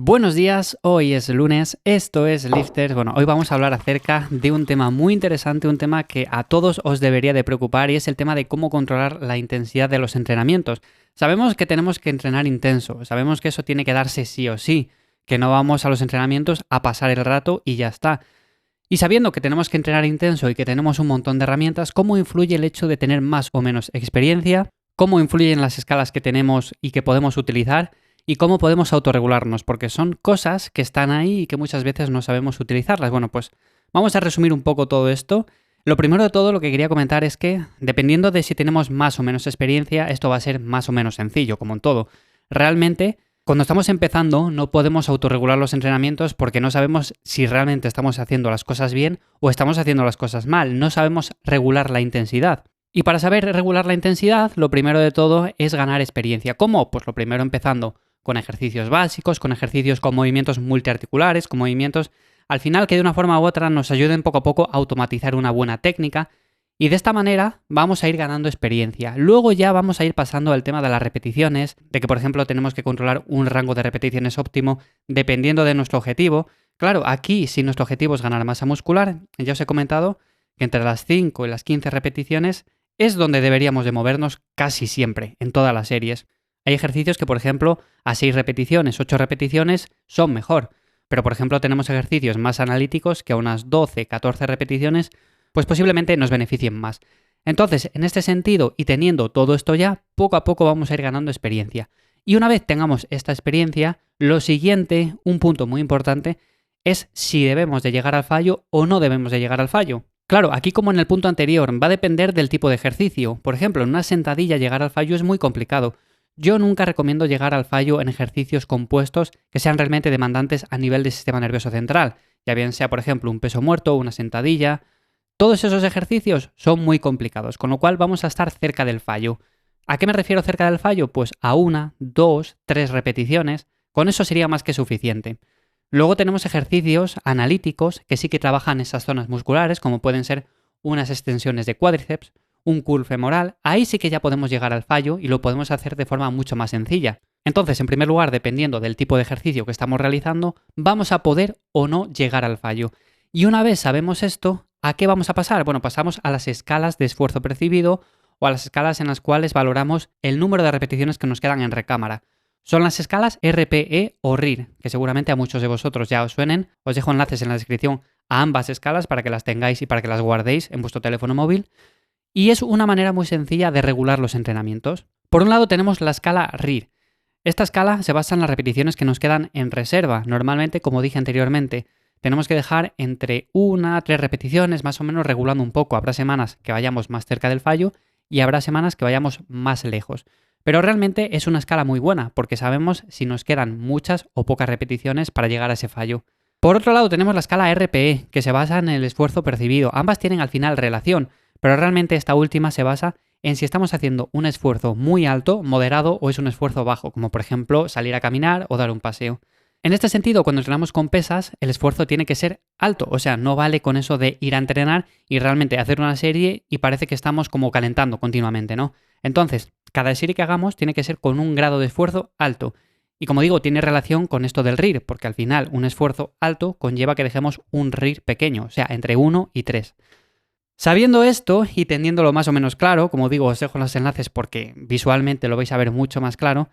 Buenos días, hoy es lunes, esto es Lifters. Bueno, hoy vamos a hablar acerca de un tema muy interesante, un tema que a todos os debería de preocupar y es el tema de cómo controlar la intensidad de los entrenamientos. Sabemos que tenemos que entrenar intenso, sabemos que eso tiene que darse sí o sí, que no vamos a los entrenamientos a pasar el rato y ya está. Y sabiendo que tenemos que entrenar intenso y que tenemos un montón de herramientas, ¿cómo influye el hecho de tener más o menos experiencia? ¿Cómo influyen las escalas que tenemos y que podemos utilizar? ¿Y cómo podemos autorregularnos? Porque son cosas que están ahí y que muchas veces no sabemos utilizarlas. Bueno, pues vamos a resumir un poco todo esto. Lo primero de todo, lo que quería comentar es que, dependiendo de si tenemos más o menos experiencia, esto va a ser más o menos sencillo, como en todo. Realmente, cuando estamos empezando, no podemos autorregular los entrenamientos porque no sabemos si realmente estamos haciendo las cosas bien o estamos haciendo las cosas mal. No sabemos regular la intensidad. Y para saber regular la intensidad, lo primero de todo es ganar experiencia. ¿Cómo? Pues lo primero empezando con ejercicios básicos, con ejercicios con movimientos multiarticulares, con movimientos al final que de una forma u otra nos ayuden poco a poco a automatizar una buena técnica y de esta manera vamos a ir ganando experiencia. Luego ya vamos a ir pasando al tema de las repeticiones, de que por ejemplo tenemos que controlar un rango de repeticiones óptimo dependiendo de nuestro objetivo. Claro, aquí si nuestro objetivo es ganar masa muscular, ya os he comentado que entre las 5 y las 15 repeticiones es donde deberíamos de movernos casi siempre, en todas las series. Hay ejercicios que, por ejemplo, a 6 repeticiones, 8 repeticiones son mejor. Pero, por ejemplo, tenemos ejercicios más analíticos que a unas 12, 14 repeticiones, pues posiblemente nos beneficien más. Entonces, en este sentido, y teniendo todo esto ya, poco a poco vamos a ir ganando experiencia. Y una vez tengamos esta experiencia, lo siguiente, un punto muy importante, es si debemos de llegar al fallo o no debemos de llegar al fallo. Claro, aquí como en el punto anterior, va a depender del tipo de ejercicio. Por ejemplo, en una sentadilla llegar al fallo es muy complicado. Yo nunca recomiendo llegar al fallo en ejercicios compuestos que sean realmente demandantes a nivel del sistema nervioso central, ya bien sea por ejemplo un peso muerto o una sentadilla. Todos esos ejercicios son muy complicados, con lo cual vamos a estar cerca del fallo. ¿A qué me refiero cerca del fallo? Pues a 1, 2, 3 repeticiones, con eso sería más que suficiente. Luego tenemos ejercicios analíticos que sí que trabajan esas zonas musculares, como pueden ser unas extensiones de cuádriceps, un curl femoral, ahí sí que ya podemos llegar al fallo y lo podemos hacer de forma mucho más sencilla. Entonces, en primer lugar, dependiendo del tipo de ejercicio que estamos realizando, vamos a poder o no llegar al fallo. Y una vez sabemos esto, ¿a qué vamos a pasar? Bueno, pasamos a las escalas de esfuerzo percibido o a las escalas en las cuales valoramos el número de repeticiones que nos quedan en recámara. Son las escalas RPE o RIR, que seguramente a muchos de vosotros ya os suenen. Os dejo enlaces en la descripción a ambas escalas para que las tengáis y para que las guardéis en vuestro teléfono móvil. Y es una manera muy sencilla de regular los entrenamientos. Por un lado tenemos la escala RIR. Esta escala se basa en las repeticiones que nos quedan en reserva. Normalmente, como dije anteriormente, tenemos que dejar entre 1 a 3 repeticiones, más o menos regulando un poco. Habrá semanas que vayamos más cerca del fallo y habrá semanas que vayamos más lejos. Pero realmente es una escala muy buena porque sabemos si nos quedan muchas o pocas repeticiones para llegar a ese fallo. Por otro lado tenemos la escala RPE, que se basa en el esfuerzo percibido. Ambas tienen al final relación, pero realmente esta última se basa en si estamos haciendo un esfuerzo muy alto, moderado o es un esfuerzo bajo, como por ejemplo salir a caminar o dar un paseo. En este sentido, cuando entrenamos con pesas, el esfuerzo tiene que ser alto, o sea, no vale con eso de ir a entrenar y realmente hacer una serie y parece que estamos como calentando continuamente, ¿no? Entonces, cada serie que hagamos tiene que ser con un grado de esfuerzo alto. Y como digo, tiene relación con esto del RIR, porque al final un esfuerzo alto conlleva que dejemos un RIR pequeño, o sea, entre 1 y 3. Sabiendo esto y teniéndolo más o menos claro, como digo, os dejo los enlaces porque visualmente lo vais a ver mucho más claro,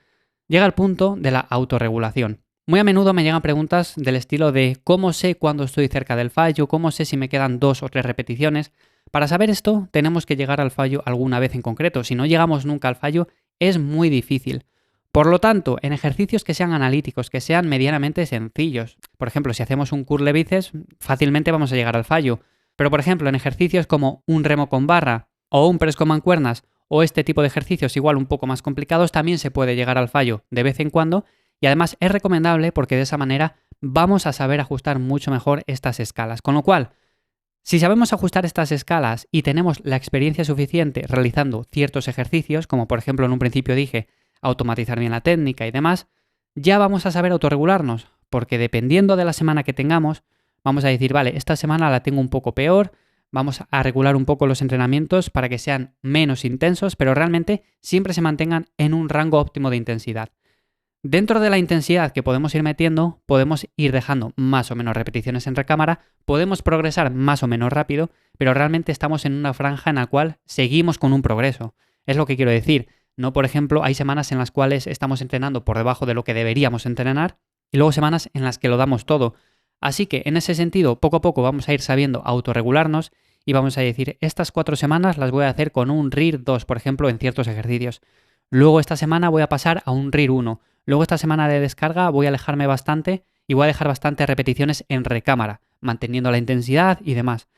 llega el punto de la autorregulación. Muy a menudo me llegan preguntas del estilo de ¿cómo sé cuándo estoy cerca del fallo? ¿Cómo sé si me quedan 2 o 3 repeticiones? Para saber esto, tenemos que llegar al fallo alguna vez en concreto. Si no llegamos nunca al fallo, es muy difícil. Por lo tanto, en ejercicios que sean analíticos, que sean medianamente sencillos, por ejemplo, si hacemos un curl de bíceps, fácilmente vamos a llegar al fallo. Pero, por ejemplo, en ejercicios como un remo con barra o un press con mancuernas o este tipo de ejercicios igual un poco más complicados, también se puede llegar al fallo de vez en cuando y además es recomendable porque de esa manera vamos a saber ajustar mucho mejor estas escalas. Con lo cual, si sabemos ajustar estas escalas y tenemos la experiencia suficiente realizando ciertos ejercicios, como por ejemplo en un principio dije, automatizar bien la técnica y demás, ya vamos a saber autorregularnos, porque dependiendo de la semana que tengamos, vamos a decir, vale, esta semana la tengo un poco peor, vamos a regular un poco los entrenamientos para que sean menos intensos, pero realmente siempre se mantengan en un rango óptimo de intensidad. Dentro de la intensidad que podemos ir metiendo, podemos ir dejando más o menos repeticiones en recámara, podemos progresar más o menos rápido, pero realmente estamos en una franja en la cual seguimos con un progreso. Es lo que quiero decir. No, por ejemplo, hay semanas en las cuales estamos entrenando por debajo de lo que deberíamos entrenar y luego semanas en las que lo damos todo. Así que en ese sentido, poco a poco vamos a ir sabiendo autorregularnos y vamos a decir, estas 4 semanas las voy a hacer con un RIR 2, por ejemplo, en ciertos ejercicios. Luego esta semana voy a pasar a un RIR 1. Luego esta semana de descarga voy a alejarme bastante y voy a dejar bastantes repeticiones en recámara, manteniendo la intensidad y demás.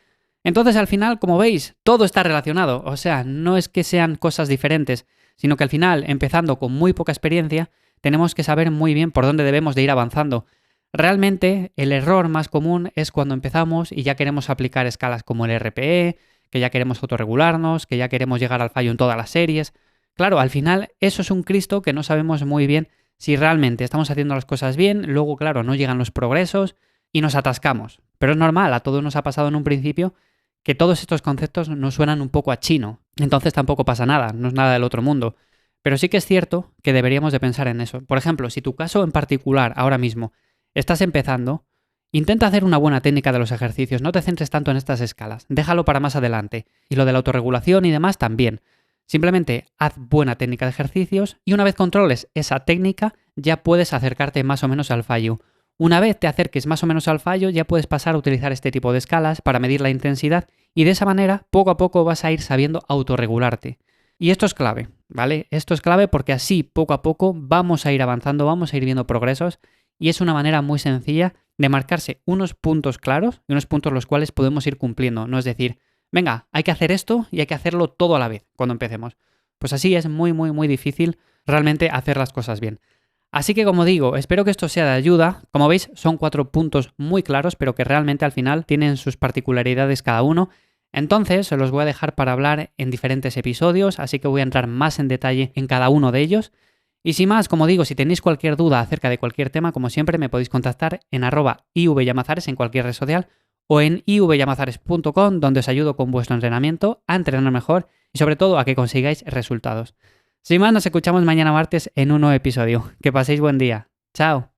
Entonces al final, como veis, todo está relacionado. O sea, no es que sean cosas diferentes, sino que al final, empezando con muy poca experiencia, tenemos que saber muy bien por dónde debemos de ir avanzando. Realmente, el error más común es cuando empezamos y ya queremos aplicar escalas como el RPE, que ya queremos autorregularnos, que ya queremos llegar al fallo en todas las series. Claro, al final eso es un Cristo que no sabemos muy bien si realmente estamos haciendo las cosas bien, luego, claro, no llegan los progresos y nos atascamos. Pero es normal, a todos nos ha pasado en un principio que todos estos conceptos nos suenan un poco a chino. Entonces tampoco pasa nada, no es nada del otro mundo. Pero sí que es cierto que deberíamos de pensar en eso. Por ejemplo, si tu caso en particular ahora mismo estás empezando, intenta hacer una buena técnica de los ejercicios, no te centres tanto en estas escalas, déjalo para más adelante. Y lo de la autorregulación y demás también. Simplemente haz buena técnica de ejercicios y una vez controles esa técnica ya puedes acercarte más o menos al fallo. Una vez te acerques más o menos al fallo ya puedes pasar a utilizar este tipo de escalas para medir la intensidad y de esa manera poco a poco vas a ir sabiendo autorregularte. Y esto es clave, ¿vale? Esto es clave porque así poco a poco vamos a ir avanzando, vamos a ir viendo progresos y es una manera muy sencilla de marcarse unos puntos claros y unos puntos los cuales podemos ir cumpliendo. No es decir, venga, hay que hacer esto y hay que hacerlo todo a la vez cuando empecemos. Pues así es muy difícil realmente hacer las cosas bien. Así que como digo, espero que esto sea de ayuda. Como veis, son 4 puntos muy claros, pero que realmente al final tienen sus particularidades cada uno. Entonces, se los voy a dejar para hablar en diferentes episodios, así que voy a entrar más en detalle en cada uno de ellos. Y sin más, como digo, si tenéis cualquier duda acerca de cualquier tema, como siempre, me podéis contactar en @ivyamazares en cualquier red social o en ivyamazares.com, donde os ayudo con vuestro entrenamiento a entrenar mejor y sobre todo a que consigáis resultados. Sin más, nos escuchamos mañana martes en un nuevo episodio. Que paséis buen día. Chao.